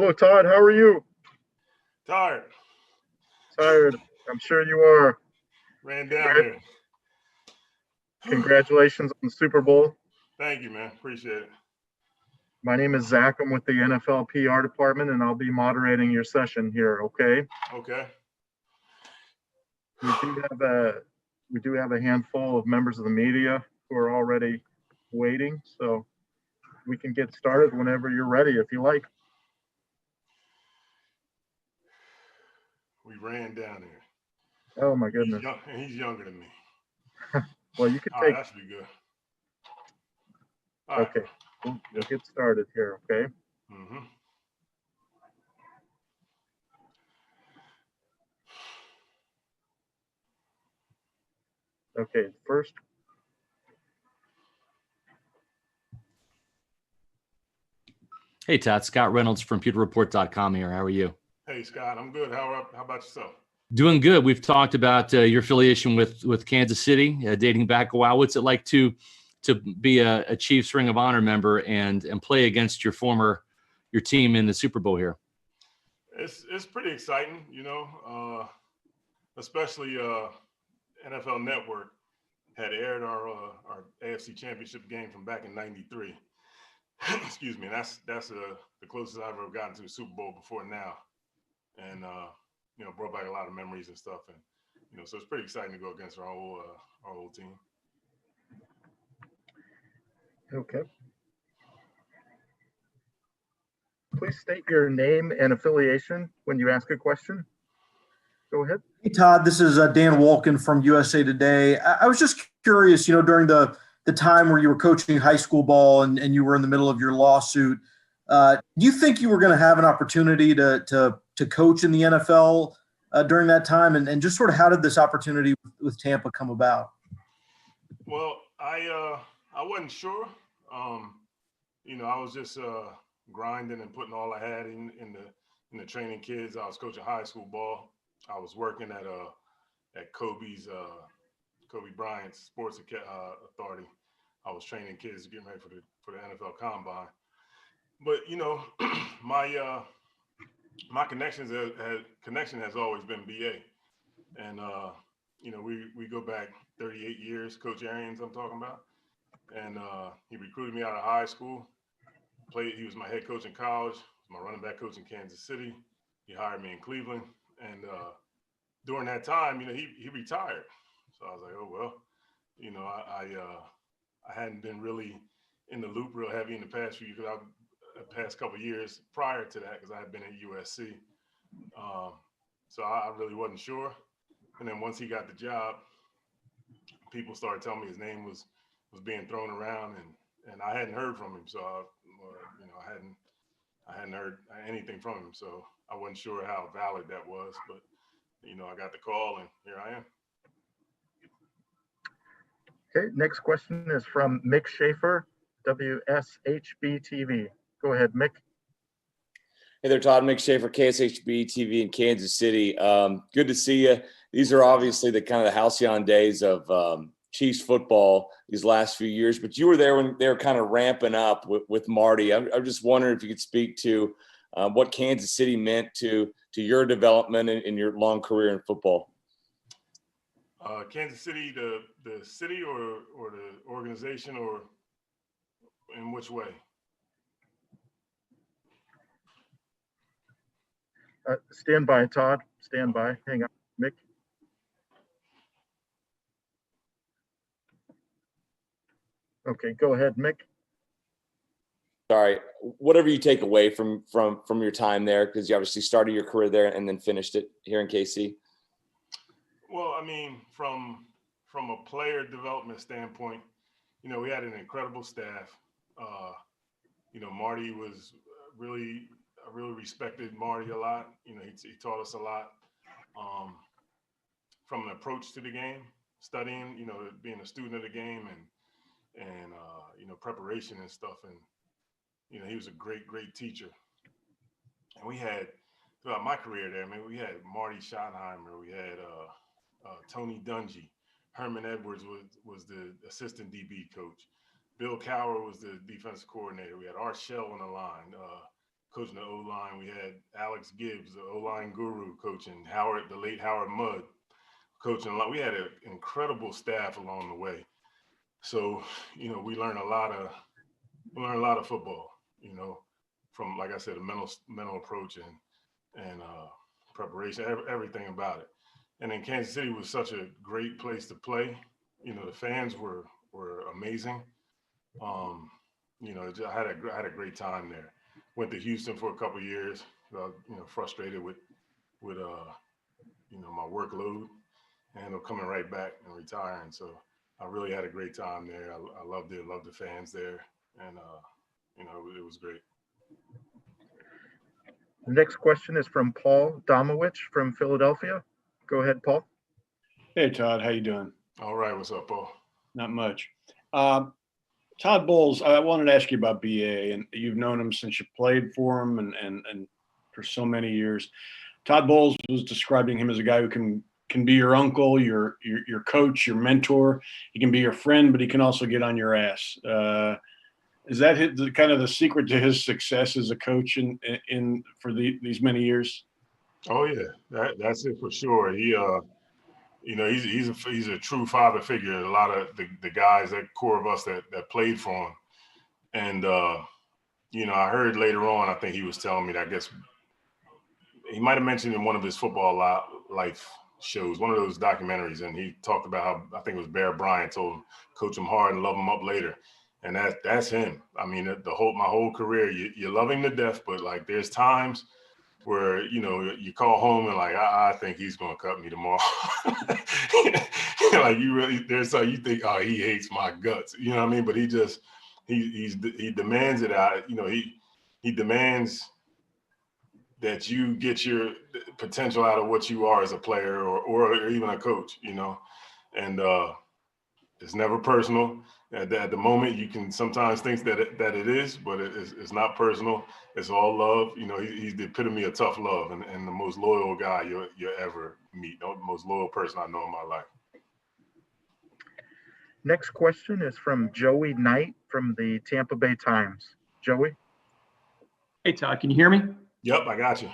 Hello, Todd. How are you? Tired. Tired. I'm sure you are. Ran down here. Congratulations on the Super Bowl. Thank you, man. Appreciate it. My name is Zach. I'm with the NFL PR department, and I'll be moderating your session here. Okay. Okay. We do have a handful of members of the media who are already waiting, so we can get started whenever you're ready, if you like. We ran down here. Oh my goodness. He's younger than me. Well, you could All take. right, that should be good. All okay. Right. We'll get started here. Okay. Mm-hmm. Okay. First. Hey, Todd. Scott Reynolds from pewterreport.com here. How are you? Hey, Scott. I'm good. How about yourself? Doing good. We've talked about your affiliation with Kansas City, dating back a while. What's it like to be a Chiefs Ring of Honor member and play against your team in the Super Bowl here? It's pretty exciting, especially NFL Network had aired our AFC Championship game from back in '93. Excuse me. That's the closest I've ever gotten to a Super Bowl before now, and brought back a lot of memories and stuff, and so it's pretty exciting to go against our old team. Okay. Please state your name and affiliation when you ask a question. Go ahead. Hey, Todd, this is Dan Wolkin from USA Today. I was just curious, during the time where you were coaching high school ball and you were in the middle of your lawsuit, do you think you were going to have an opportunity to coach in the NFL during that time? And just sort of how did this opportunity with Tampa come about? Well, I wasn't sure. I was just grinding and putting all I had in the training kids. I was coaching high school ball. I was working at Kobe Bryant's Sports Authority. I was training kids getting ready for the NFL Combine. But my connection has always been BA, and we go back 38 years. Coach Arians, I'm talking about, and he recruited me out of high school. He was my head coach in college, my running back coach in Kansas City. He hired me in Cleveland, and during that time, he retired. So I was like, oh well, I hadn't been really in the loop real heavy in the past past couple of years prior to that because I had been at USC. So I really wasn't sure. And then once he got the job, people started telling me his name was being thrown around, and I hadn't heard from him. So I hadn't heard anything from him. So I wasn't sure how valid that was, but I got the call and here I am. Okay, next question is from Mick Schaefer, WSHB TV. Go ahead, Mick. Hey there, Todd. Mick Schaefer, KSHB TV in Kansas City. Good to see you. These are obviously the kind of the halcyon days of Chiefs football these last few years, but you were there when they were kind of ramping up with Marty. I'm just wondering if you could speak to what Kansas City meant to your development in your long career in football. Kansas City, the city or the organization, or in which way? Stand by, Todd. Stand by. Hang on, Mick. Okay, go ahead, Mick. Sorry, whatever you take away from your time there, because you obviously started your career there and then finished it here in KC. Well, I mean, from a player development standpoint, we had an incredible staff. Marty was I really respected Marty a lot. He taught us a lot from an approach to the game, studying, being a student of the game and preparation and stuff. And, he was a great teacher. And we had, throughout my career there, we had Marty Schottenheimer, we had Tony Dungy, Herman Edwards was the assistant DB coach. Bill Cowher was the defensive coordinator. We had Art Shell on the line. coaching the O-line. We had Alex Gibbs, the O-line guru, coaching Howard, the late Howard Mudd, coaching. We had an incredible staff along the way. So, we learned a lot of football, from, like I said, a mental approach and preparation, everything about it. And then Kansas City was such a great place to play. The fans were amazing. I had a great time there. Went to Houston for a couple of years. Frustrated with my workload, and coming right back and retiring. So I really had a great time there. I loved it. Loved the fans there, and it was great. The next question is from Paul Domowitch from Philadelphia. Go ahead, Paul. Hey, Todd. How you doing? All right. What's up, Paul? Not much. Todd Bowles, I wanted to ask you about BA, and you've known him since you played for him and for so many years. Todd Bowles was describing him as a guy who can be your uncle, your coach, your mentor. He can be your friend, but he can also get on your ass. Is that kind of the secret to his success as a coach in for these many years? Oh yeah, that's it for sure. He he's a true father figure. A lot of the guys, that core of us that played for him, and I heard later on, I think he was telling me that, I guess he might have mentioned in one of his football life shows, one of those documentaries, and he talked about how, I think it was Bear Bryant told him, coach him hard and love him up later. And that's him. I mean, my whole career, you love him to death, but like there's times where, you call home and like, I think he's going to cut me tomorrow. Like you think, oh, he hates my guts. You know what I mean? But he demands it out. He demands that you get your potential out of what you are as a player or even a coach, and it's never personal. At the moment, you can sometimes think that it is, but it's not personal. It's all love. He's the epitome of tough love and the most loyal guy you'll ever meet, the most loyal person I know in my life. Next question is from Joey Knight from the Tampa Bay Times. Joey? Hey, Todd, can you hear me? Yep, I got you.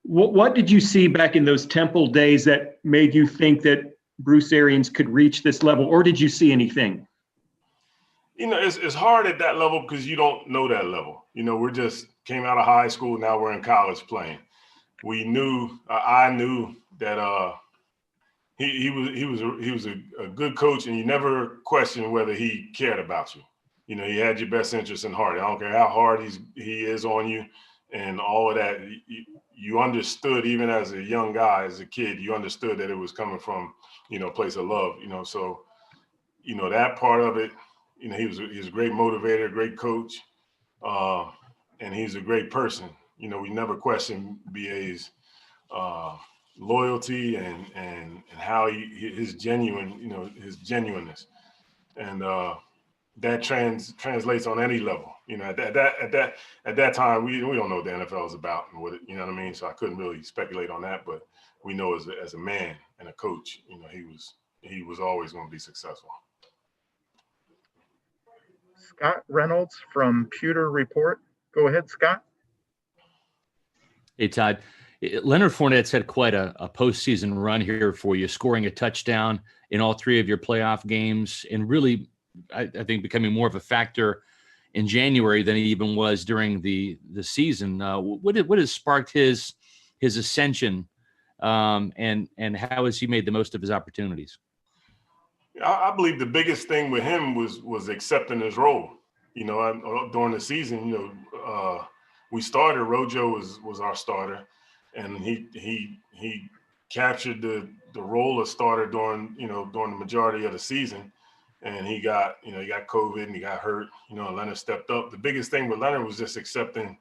What did you see back in those Temple days that made you think that Bruce Arians could reach this level, or did you see anything? It's hard at that level because you don't know that level. We're just came out of high school. Now we're in college playing. I knew that he was a good coach, and you never question whether he cared about you. He had your best interest in heart. I don't care how hard he is on you and all of that. You understood, even as a young guy, as a kid, you understood that it was coming from, a place of love, so, that part of it, he was a great motivator, great coach, and he's a great person. We never questioned BA's loyalty and how his his genuineness, and that translates on any level. At that time, we don't know what the NFL is about and what it, you know what I mean. So I couldn't really speculate on that, but we know as a man and a coach, he was always going to be successful. Scott Reynolds from Pewter Report. Go ahead, Scott. Hey, Todd. Leonard Fournette's had quite a postseason run here for you, scoring a touchdown in all three of your playoff games, and really, I think, becoming more of a factor in January than he even was during the season. What has sparked his ascension, and how has he made the most of his opportunities? I believe the biggest thing with him was accepting his role. During the season, we started. Rojo was our starter, and he captured the role of starter during the majority of the season. And he got COVID and he got hurt. And Leonard stepped up. The biggest thing with Leonard was just accepting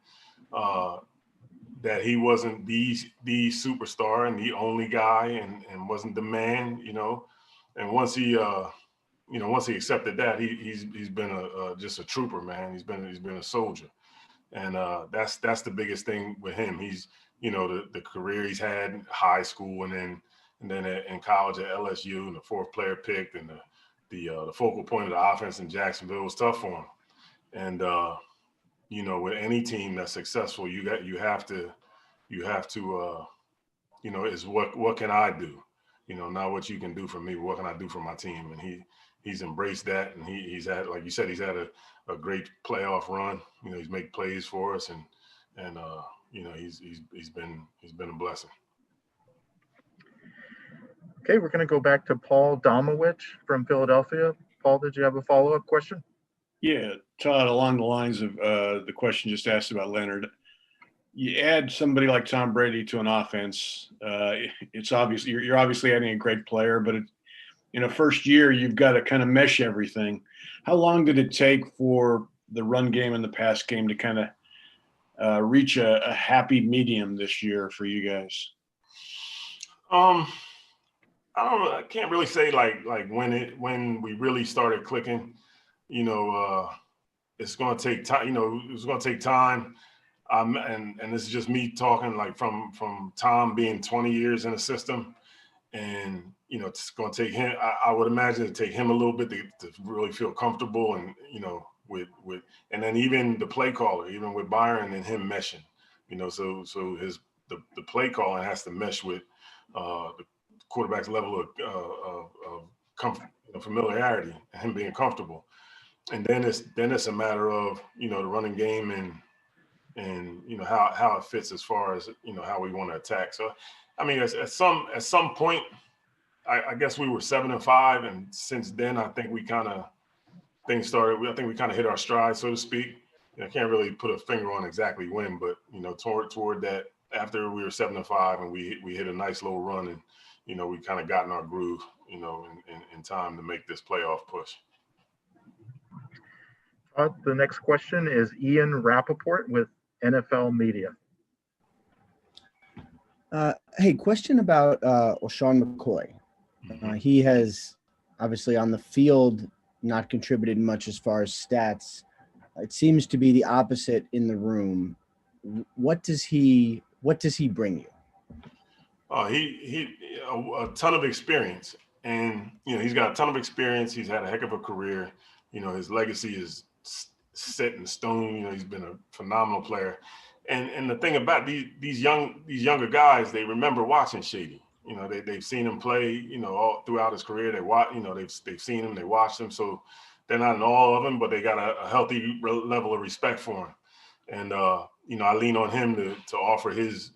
that he wasn't the superstar and the only guy and wasn't the man. And once he accepted that, he's been just a trooper, man. He's been a soldier, and that's the biggest thing with him. He's the career he's had in high school and then in college at LSU, and the fourth player picked, and the focal point of the offense in Jacksonville was tough for him. And with any team that's successful, you have to, is what can I do? Not what you can do for me, but what can I do for my team? And he's embraced that, and he's had, like you said, he's had a great playoff run. He's made plays for us, and he's been a blessing. Okay, we're going to go back to Paul Domowitch from Philadelphia. Paul, did you have a follow-up question? Yeah, Todd, along the lines of the question just asked about Leonard, you add somebody like Tom Brady to an offense. It's obvious you're obviously adding a great player, but in a first year, you've got to kind of mesh everything. How long did it take for the run game and the pass game to kind of reach a happy medium this year for you guys? I don't know. I can't really say like when we really started clicking. It's going to take time. It's going to take time. And this is just me talking like from Tom being 20 years in the system, and it's going to take him. I would imagine it take him a little bit to really feel comfortable, and with and then even the play caller, even with Byron and him meshing. So the play calling has to mesh with the quarterback's level of comfort, familiarity, and him being comfortable. And then it's a matter of the running game and how it fits as far as how we want to attack. So I mean, at some point, I guess we were 7-5, and since then I think we kind of things started. I think we kind of hit our stride, so to speak. I can't really put a finger on exactly when, but toward that, after we were 7-5 and we hit a nice little run, and we kind of got in our groove, in time to make this playoff push. The next question is Ian Rappaport with NFL Media. Hey, question about LaShawn McCoy. He has obviously on the field not contributed much as far as stats. It seems to be the opposite in the room. What does he bring you? He a ton of experience, and he's got a ton of experience. He's had a heck of a career. His legacy is set in stone. He's been a phenomenal player. And the thing about these younger guys, they remember watching Shady. They've seen him play, all throughout his career. They watch, they've seen him, they watched him. So they're not in all of them, but they got a healthy level of respect for him. And I lean on him to offer his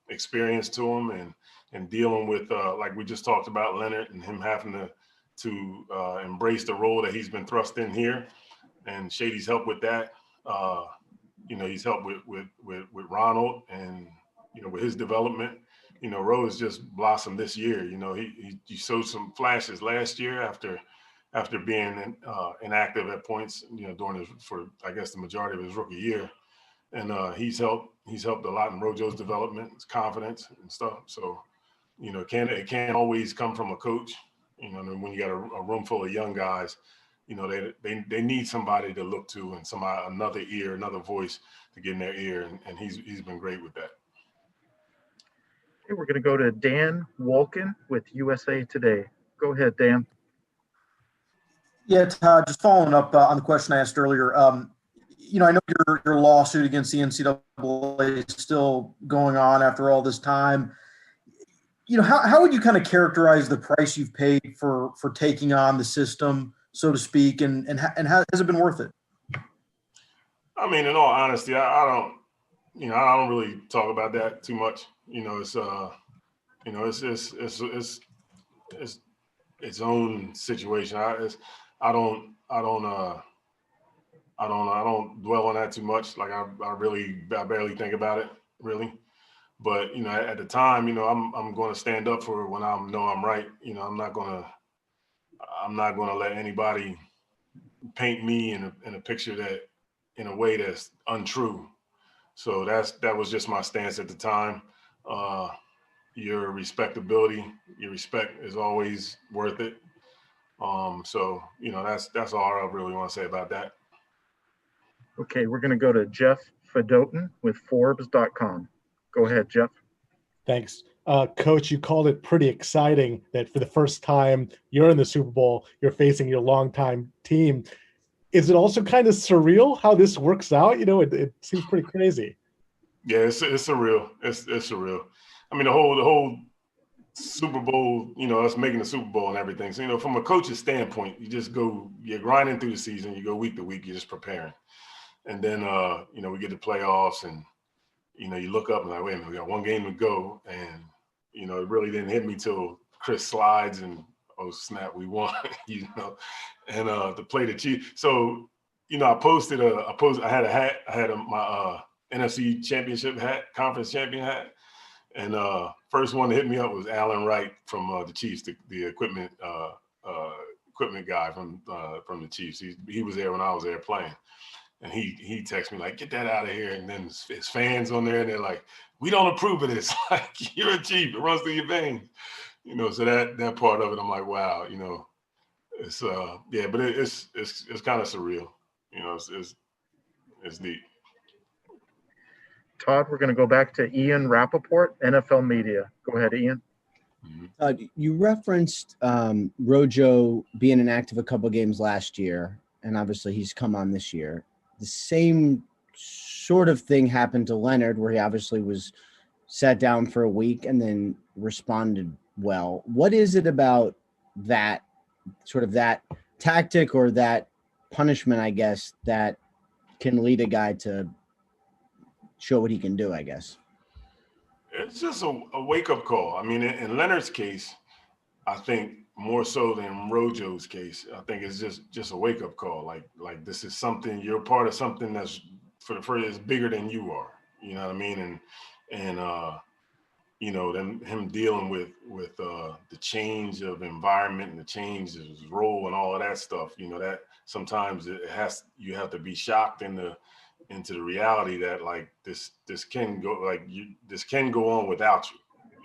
experience to him, and dealing with like we just talked about Leonard, and him having to embrace the role that he's been thrust in here. And Shady's helped with that. He's helped with Ronald, and with his development. Rose just blossomed this year. He showed some flashes last year after being inactive at points. During the majority of his rookie year, and he's helped a lot in Rojo's development, his confidence and stuff. So it can't always come from a coach. When you got a room full of young guys, they need somebody to look to, and another ear, another voice to get in their ear, and he's been great with that. Okay, we're going to go to Dan Wolken with USA Today. Go ahead, Dan. Yeah, Todd, just following up on the question I asked earlier. I know your lawsuit against the NCAA is still going on after all this time. How would you kind of characterize the price you've paid for taking on the system, so to speak, and how has it been worth it? I mean, in all honesty, I don't really talk about that too much. It's its own situation. I don't dwell on that too much. Like I barely think about it really. But at the time, I'm going to stand up for when I know I'm right. I'm not going to let anybody paint me in a picture that in a way that's untrue. So that was just my stance at the time. Your respectability, your respect is always worth it. So that's all I really want to say about that. Okay, we're going to go to Jeff Fedotin with Forbes.com. Go ahead, Jeff. Thanks. Coach, you called it pretty exciting that for the first time you're in the Super Bowl, you're facing your longtime team. is it also kind of surreal how this works out? It seems pretty crazy. Yeah, it's surreal. It's surreal. I mean, the whole Super Bowl, us making the Super Bowl and everything. So, from a coach's standpoint, you're grinding through the season, you go week to week, you're just preparing. And then, we get to playoffs and, you look up and like, wait a minute, we got one game to go. And, it really didn't hit me till Chris slides and, oh snap, we won, and to play the Chiefs. So, I posted I had a hat, my NFC championship hat, conference champion hat. And first one to hit me up was Alan Wright from the Chiefs, the equipment guy from the Chiefs. He was there when I was there playing, and he texted me like, "Get that out of here!" And then his fans on there, and they're like, "We don't approve of this. Like, you're a Chief. It runs through your veins." So that part of it, I'm like, wow. It's but it's kind of surreal. It's deep. Todd, we're going to go back to Ian Rappaport, NFL Media. Go ahead, Ian. You referenced Rojo being inactive a couple games last year, and obviously he's come on this year. The same sort of thing happened to Leonard, where he obviously was sat down for a week and then responded well. What is it about that sort of that tactic or that punishment, I guess, that can lead a guy to show what he can do, I guess? It's just a wake-up call. I mean, in Leonard's case, I think more so than Rojo's case, I think it's just a wake-up call. Like this is something, you're part of something that's is bigger than you are. You know what I mean? And then him dealing with the change of environment and the change of his role and all of that stuff. That sometimes you have to be shocked into the reality that like this can go this can go on without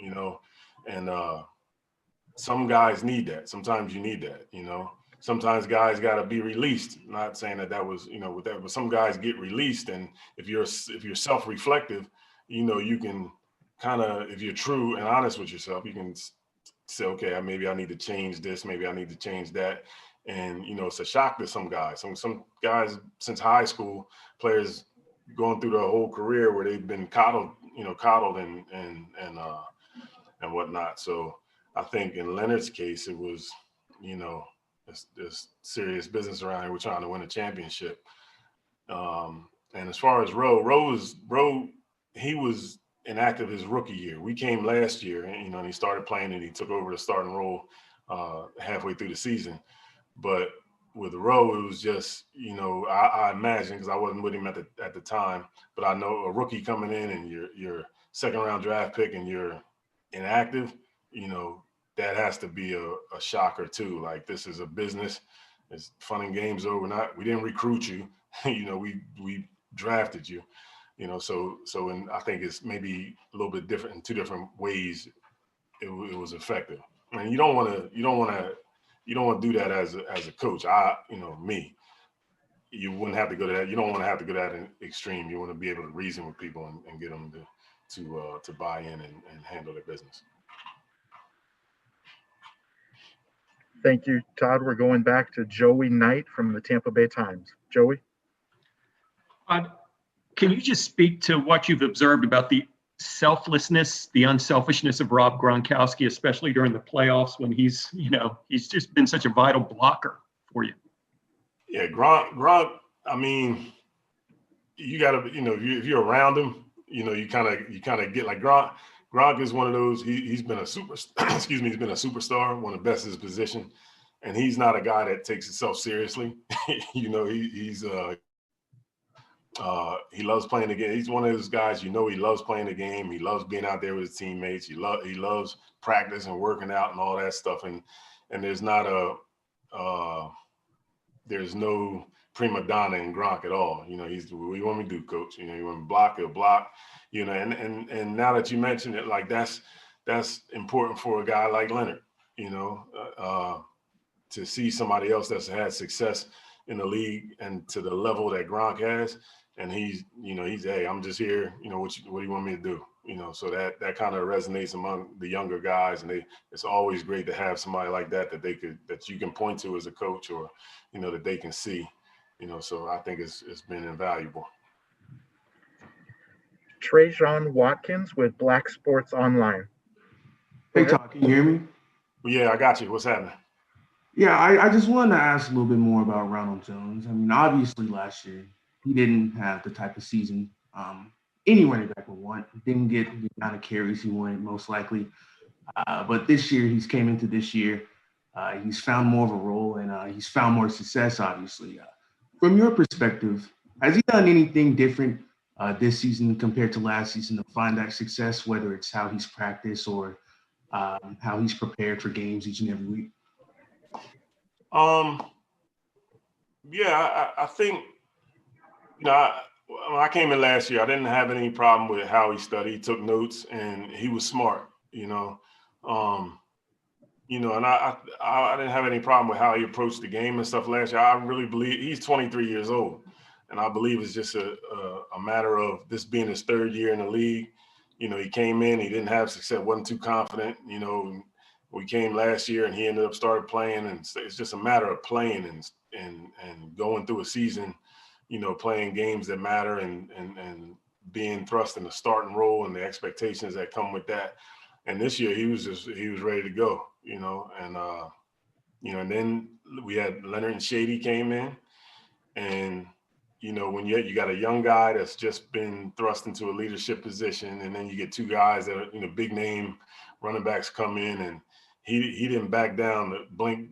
you, and some guys need that. Sometimes you need that, sometimes guys got to be released. Not saying that was, with that, but some guys get released. And if you're self-reflective, you can kind of, if you're true and honest with yourself, you can say, okay, maybe I need to change this. Maybe I need to change that. And, it's a shock to some guys. Some guys since high school, players going through their whole career where they've been coddled and whatnot. So I think in Leonard's case, it was, there's serious business around here. We're trying to win a championship. And as far as Roe, he was inactive his rookie year. We came last year, and, and he started playing and he took over the starting role halfway through the season. But with Roe, it was just, I imagine, because I wasn't with him at the time, but I know a rookie coming in and you're second round draft pick and you're inactive, that has to be a shocker too. Like, this is a business. It's fun and games over. We didn't recruit you. We drafted you. So and I think it's maybe a little bit different in two different ways. It was effective. And you don't want to do that as a coach. You wouldn't have to go to that. You don't want to have to go to that extreme. You want to be able to reason with people and get them to buy in and handle their business. Thank you, Todd. We're going back to Joey Knight from the Tampa Bay Times. Joey? Can you just speak to what you've observed about the selflessness, the unselfishness of Rob Gronkowski, especially during the playoffs when he's just been such a vital blocker for you? Yeah, Gronk, I mean, you got to, if you're around him, you kind of get like Gronk is one of those, he's been a super, excuse me, he's been a superstar, one of the best in his position. And he's not a guy that takes himself seriously. He loves playing the game. He's one of those guys, he loves playing the game. He loves being out there with his teammates. He loves practice and working out and all that stuff. And there's no prima donna in Gronk at all. He's, what do you want me to do, coach? You want me to block, he'll block. And now that you mentioned it, like that's important for a guy like Leonard. To see somebody else that's had success in the league and to the level that Gronk has. And he's, hey, I'm just here. What do you want me to do? So that kind of resonates among the younger guys. And it's always great to have somebody like that you can point to as a coach, or, that they can see. So I think it's been invaluable. Trajan Watkins with Black Sports Online. Go Hey, ahead. Todd, can you hear me? Well, yeah, I got you. What's happening? Yeah, I just wanted to ask a little bit more about Ronald Jones. I mean, obviously last year he didn't have the type of season any running back would want. Didn't get the amount of carries he wanted, most likely. But this year, he's came into this year. He's found more of a role and he's found more success, obviously. From your perspective, has he done anything different this season compared to last season to find that success, whether it's how he's practiced or how he's prepared for games each and every week? Yeah, I think, when I came in last year, I didn't have any problem with how he studied. He took notes and he was smart, and I didn't have any problem with how he approached the game and stuff last year. I really believe he's 23 years old, and I believe it's just a matter of this being his third year in the league. He came in, he didn't have success, wasn't too confident. We came last year and he ended up started playing, and it's just a matter of playing and going through a season, playing games that matter and being thrust in the starting role and the expectations that come with that. And this year he was ready to go, and then we had Leonard and Shady came in, and when you got a young guy that's just been thrust into a leadership position, and then you get two guys that are big name running backs come in, and he didn't back down to blink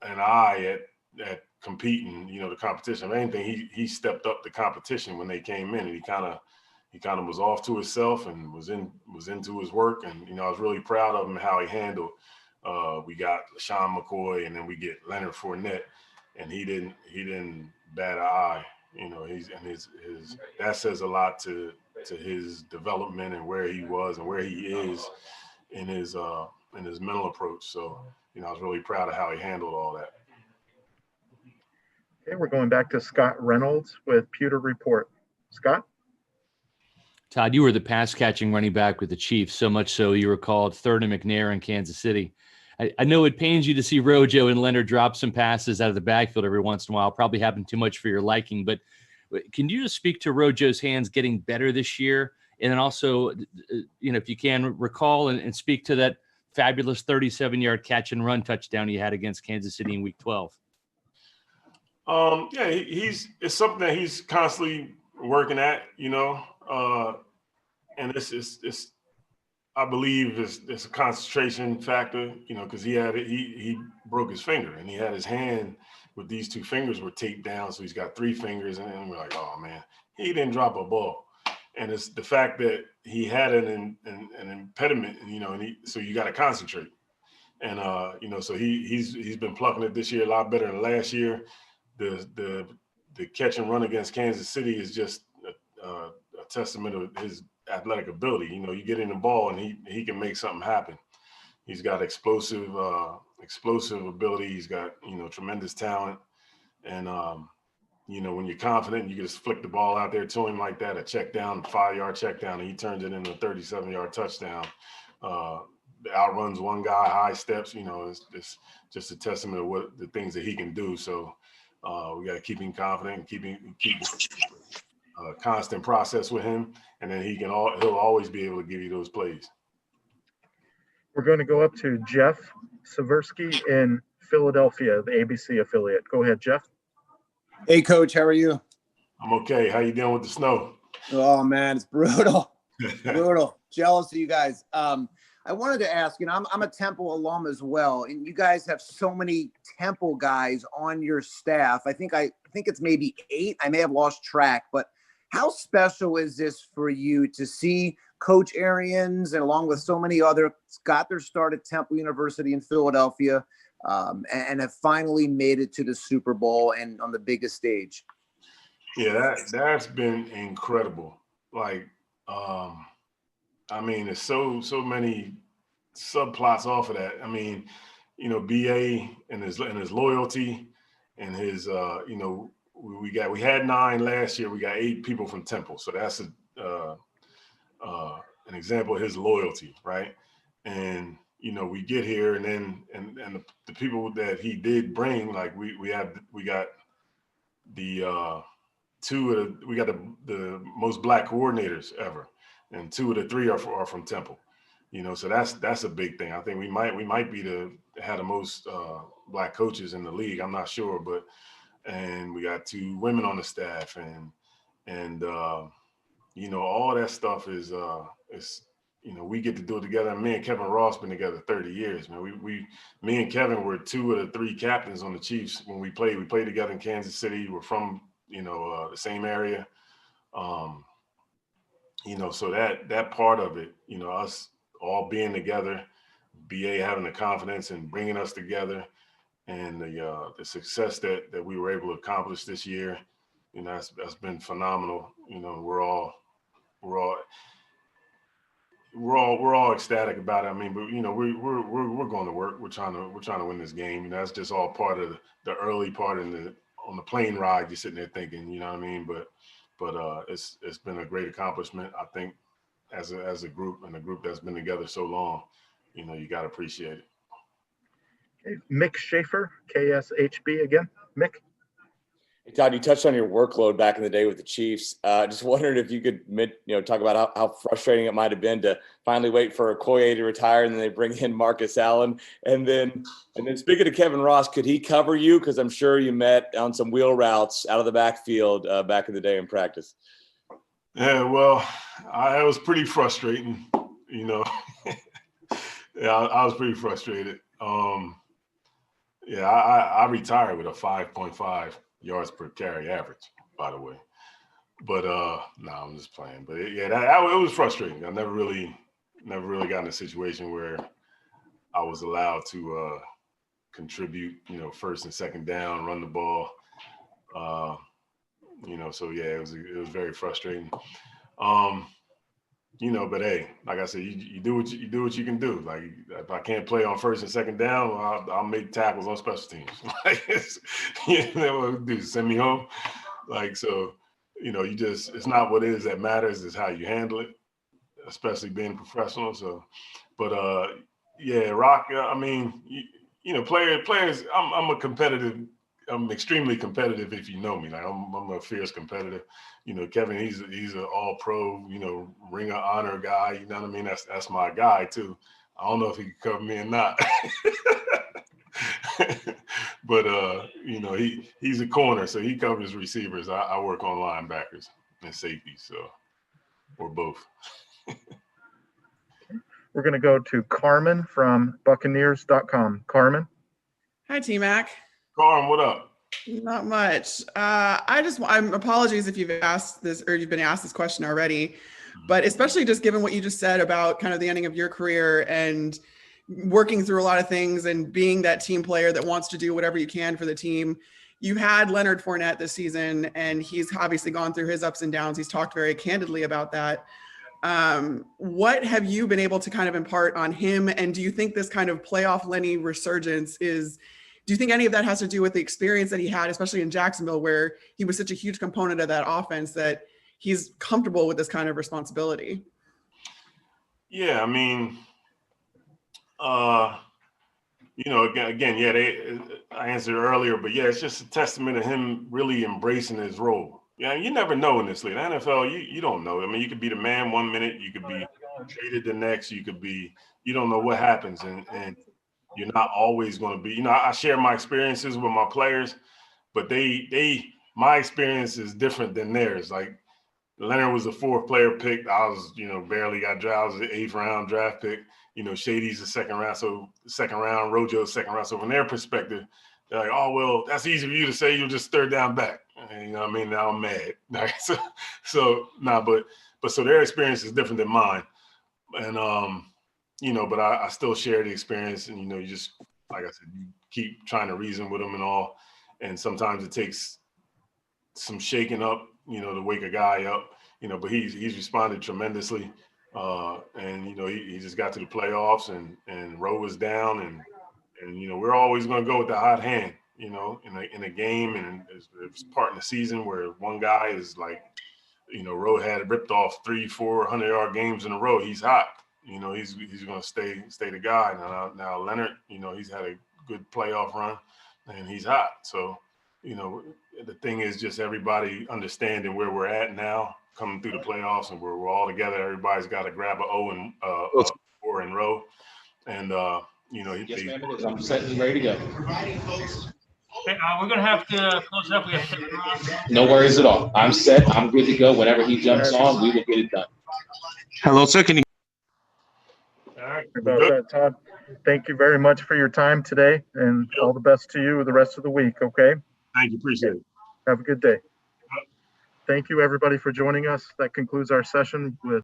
an eye at competing, the competition. If anything, he stepped up the competition when they came in, and he kind of was off to himself and was into his work. And I was really proud of him and how he handled. We got Sean McCoy, and then we get Leonard Fournette, and he didn't bat an eye. That says a lot to his development and where he was and where he is in his mental approach. So I was really proud of how he handled all that. Okay, we're going back to Scott Reynolds with Pewter Report. Scott? Todd, you were the pass catching running back with the Chiefs, so much so you were called third to McNair in Kansas City. I know it pains you to see Rojo and Leonard drop some passes out of the backfield every once in a while. Probably happened too much for your liking, but can you just speak to Rojo's hands getting better this year? And then also, if you can recall and speak to that fabulous 37-yard catch and run touchdown he had against Kansas City in Week 12. Yeah, it's something that he's constantly working at, and it's I believe it's a concentration factor, because he broke his finger and he had his hand with these two fingers were taped down, so he's got three fingers, and we're like, oh man, he didn't drop a ball, and it's the fact that he had an impediment, so you got to concentrate, and so he's been plucking it this year a lot better than last year. The catch and run against Kansas City is just a testament of his athletic ability. You get in the ball and he can make something happen. He's got explosive ability. He's got tremendous talent, and when you're confident, you can just flick the ball out there to him like that, a check down, 5-yard check down, and he turns it into a 37-yard touchdown. Outruns one guy, high steps. It's just a testament of what the things that he can do. So we got to keep him confident and keep constant process with him, and then he'll always be able to give you those plays. We're going to go up to Jeff Seversky in Philadelphia, the ABC affiliate. Go ahead, Jeff. Hey, Coach, how are you? I'm okay. How you dealing with the snow? Oh, man, it's brutal. Brutal. Jealous of you guys. I wanted to ask, I'm a Temple alum as well, and you guys have so many Temple guys on your staff. I think it's maybe 8. I may have lost track, but how special is this for you to see Coach Arians and along with so many others got their start at Temple University in Philadelphia and have finally made it to the Super Bowl and on the biggest stage? Yeah, that's been incredible. Like, there's so many subplots off of that. BA and his loyalty and his we had 9 last year. We got 8 people from Temple, so that's an example of his loyalty, right? And we get here, and then the people that he did bring, like we got we got the most black coordinators ever, and 2 of the 3 are from Temple. You know, so that's a big thing. I think we might be have the most black coaches in the league. I'm not sure, and we got 2 women on the staff, and you know, all that stuff is you know, we get to do it together. And me and Kevin Ross been together 30 years, man. Me and Kevin were 2 of the 3 captains on the Chiefs when we played. We played together in Kansas City. We're from, you know, the same area. You know, so that part of it, you know, us all being together, BA having the confidence and bringing us together, and the success that we were able to accomplish this year, you know, that's been phenomenal. You know, we're all ecstatic about it. I mean, but you know, we're going to work. We're trying to win this game. You know, that's just all part of the early part on the plane ride. You're sitting there thinking, you know what I mean? But it's been a great accomplishment. I think as a group, and a group that's been together so long, you know, you got to appreciate it. Okay. Mick Schaefer, KSHB again. Mick. Hey, Todd, you touched on your workload back in the day with the Chiefs. Just wondered if you could, talk about how frustrating it might have been to finally wait for Okoye to retire, and then they bring in Marcus Allen. And then speaking of Kevin Ross, could he cover you? Because I'm sure you met on some wheel routes out of the backfield back in the day in practice. Yeah, well, it was pretty frustrating, you know. Yeah, I was pretty frustrated. Yeah, I retired with a 5.5 yards per carry average, by the way. But no, I'm just playing. But it was frustrating. I never really got in a situation where I was allowed to contribute, you know, first and second down, run the ball. You know, so yeah, it was very frustrating. You know, but hey, like I said, you do what you can do. Like, if I can't play on first and second down, I'll make tackles on special teams. Like, you know what do? Send me home. Like, so, you know, it's not what it is that matters. It's how you handle it, especially being professional. So, but yeah, Rock. I mean, you know, players. I'm extremely competitive if you know me. Like, I'm a fierce competitor. You know, Kevin, he's an all-pro, you know, Ring of Honor guy. You know what I mean? That's my guy too. I don't know if he can cover me or not. But you know, he's a corner, so he covers receivers. I work on linebackers and safeties, so or both. We're going to go to Carmen from Buccaneers.com. Carmen. Hi, T-Mac. Carmen, what up? Not much. I'm apologies if you've asked this or you've been asked this question already, but especially just given what you just said about kind of the ending of your career and working through a lot of things and being that team player that wants to do whatever you can for the team. You had Leonard Fournette this season, and he's obviously gone through his ups and downs. He's talked very candidly about that. What have you been able to kind of impart on him? And do you think this kind of playoff Lenny resurgence do you think any of that has to do with the experience that he had, especially in Jacksonville, where he was such a huge component of that offense that he's comfortable with this kind of responsibility? Yeah, I mean, you know, again, yeah, I answered earlier, but yeah, it's just a testament of him really embracing his role. Yeah, you never know in this league. The NFL, you don't know. I mean, you could be the man 1 minute, you could be traded the next, you don't know what happens, and you're not always going to be. You know, I share my experiences with my players, but my experience is different than theirs. Like, Leonard was the 4th player picked. I was, you know, barely got drafted. I was the 8th round draft pick. You know, Shady's the 2nd round, Rojo's 2nd round. So from their perspective, they're like, oh, well, that's easy for you to say. You're just 3rd down back. And, you know what I mean? Now I'm mad. Right? So their experience is different than mine. And, you know, but I still share the experience. And, you know, you just, like I said, you keep trying to reason with them and all. And sometimes it takes some shaking up, you know, to wake a guy up, you know, but he's responded tremendously. And, you know, he just got to the playoffs and Rowe was down and, you know, we're always going to go with the hot hand, you know, in a game. And it's part in the season where one guy is like, you know, Rowe had ripped off 300-400 yard games in a row. He's hot. You know, he's going to stay the guy. Now Leonard, you know, he's had a good playoff run and he's hot. So, you know, the thing is just everybody understanding where we're at now, coming through the playoffs, and we're all together. Everybody's got to grab a O and 4 in row, and you know, Yes, ma'am, it is. I'm set and ready to go. Okay, we're gonna have to close up. We have to No worries at all. I'm set. I'm good to go. Whenever he jumps on, we will get it done. Hello, sir. Can you? All right. About that, Todd. Thank you very much for your time today, and all the best to you the rest of the week. Okay. Thank you. Appreciate it. Have a good day. Thank you, everybody, for joining us. That concludes our session with